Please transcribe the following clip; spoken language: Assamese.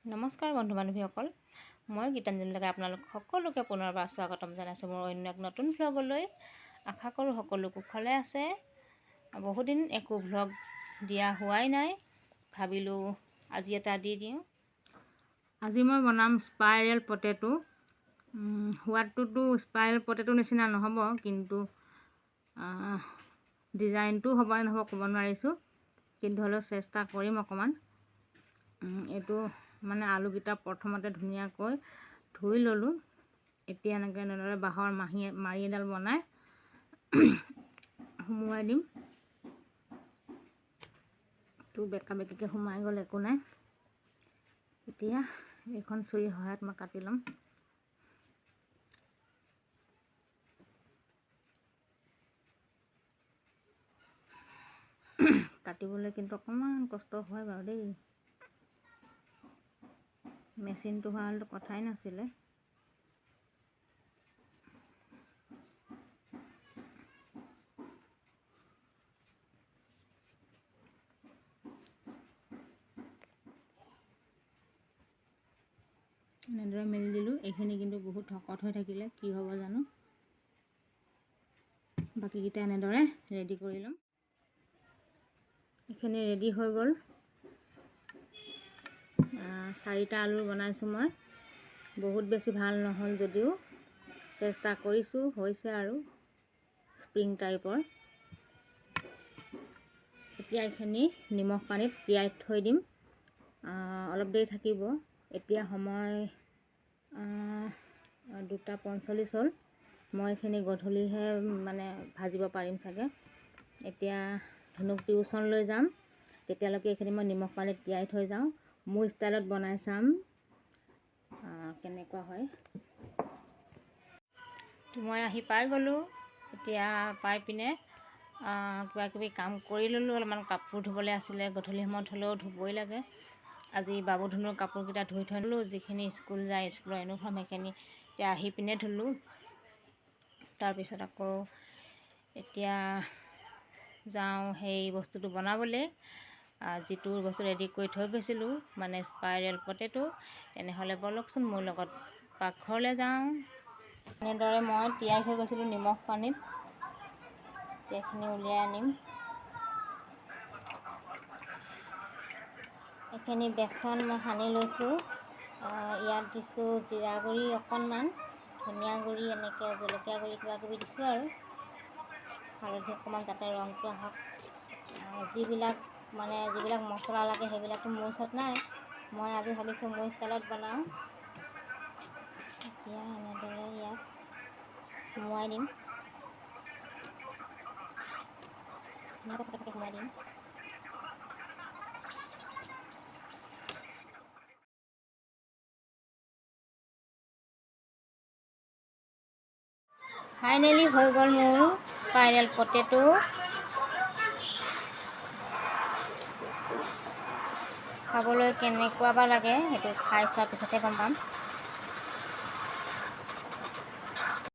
নমস্কাৰ বন্ধু বান্ধৱীসকল, মই গীতাঞ্জলি ডেকা আপোনালোক সকলোকে পুনৰবাৰ স্বাগতম জনাইছোঁ মোৰ অন্য এক নতুন ভ্লগলৈ। আশা কৰোঁ সকলো কুশলে আছে। বহুদিন একো ভ্লগ দিয়া হোৱাই নাই, ভাবিলোঁ আজি এটা দি দিওঁ। আজি মই বনাম স্পাইৰেল পটেটো। সোৱাদটোতো স্পাইৰেল পটেটোৰ নিচিনা নহ'ব, কিন্তু ডিজাইনটো হ'ব নহ'ব ক'ব নোৱাৰিছোঁ, কিন্তু হ'লেও চেষ্টা কৰিম অকণমান। এইটো মানে আলুকেইটা প্ৰথমতে ধুনীয়াকৈ ধুই ল'লোঁ। এতিয়া এনেদৰে বাঁহৰ মাৰি এডাল বনাই সুমুৱাই দিম। তো বেকা বেকিকৈ সোমাই গ'ল, একো নাই। এতিয়া এইখন চুৰিৰ সহায়ত মই কাটি ল'ম। কাটিবলৈ কিন্তু অকণমান কষ্ট হয় বাৰু দেই। মেচিনটো হোৱা হ'লেতো কথাই নাছিলে। এনেদৰে মেলি দিলোঁ। এইখিনি কিন্তু বহুত শকত হৈ থাকিলে কি হ'ব জানো। বাকীকেইটা এনেদৰে ৰেডি কৰি ল'ম। এইখিনি ৰেডি হৈ গ'ল। 4টা আলু বনাইছোঁ মই। বহুত বেছি ভাল নহ'ল যদিও চেষ্টা কৰিছোঁ, হৈছে আৰু স্প্ৰিং টাইপৰ। এতিয়া এইখিনি নিমখ পানীত তিয়াই থৈ দিম, অলপ দেৰি থাকিব। এতিয়া সময় 2:45 হ'ল। মই এইখিনি গধূলিহে মানে ভাজিব পাৰিম চাগে। এতিয়া ধনুক টিউশ্যনলৈ যাম, তেতিয়ালৈকে এইখিনি মই নিমখ পানীত তিয়াই থৈ যাওঁ। মোৰ ষ্টাইলত বনাই চাম কেনেকুৱা হয়। মই আহি পাই গ'লোঁ। এতিয়া পাই পিনে কিবা কিবি কাম কৰি ল'লোঁ। অলপমান কাপোৰ ধুবলৈ আছিলে, গধূলি সময়ত হ'লেও ধুবই লাগে। আজি বাবু ধুনুৰ কাপোৰকেইটা ধুই থৈ ল'লোঁ, যিখিনি স্কুল যায়, স্কুলৰ ইউনিফৰ্ম সেইখিনি এতিয়া আহি পিনে ধুলোঁ। তাৰপিছত আকৌ এতিয়া যাওঁ সেই বস্তুটো বনাবলৈ, যিটো বস্তু ৰেডি কৰি থৈ গৈছিলোঁ, মানে স্পাইৰেল পটেটো। তেনেহ'লে ব'লকচোন মোৰ লগত পাকঘৰলৈ যাওঁ। এনেদৰে মই তিয়াই থৈ গৈছিলোঁ নিমখ পানীত। এইখিনি উলিয়াই আনিম। এইখিনি বেচন মই সানি লৈছোঁ। ইয়াত দিছোঁ জিৰা গুড়ি অকণমান, ধনিয়া গুড়ি, এনেকৈ জলকীয়া গুড়ি কিবা কিবি দিছোঁ আৰু হালধি অকণমান, যাতে ৰংটো আহক। যিবিলাক মছলা লাগে সেইবিলাকতো মোৰ ওচৰত নাই। মই আজি ভাবিছোঁ মোৰ ষ্টাইলত বনাওঁ। এতিয়া এনেদৰে ইয়াত সোমোৱাই দিম। সোমোৱাই দিম। ফাইনেলি হৈ গ'ল মোৰ স্পাইৰেল পটেটো। খাবলৈ কেনেকুৱা বা লাগে সেইটো খাই চোৱাৰ পিছতহে গম পাম।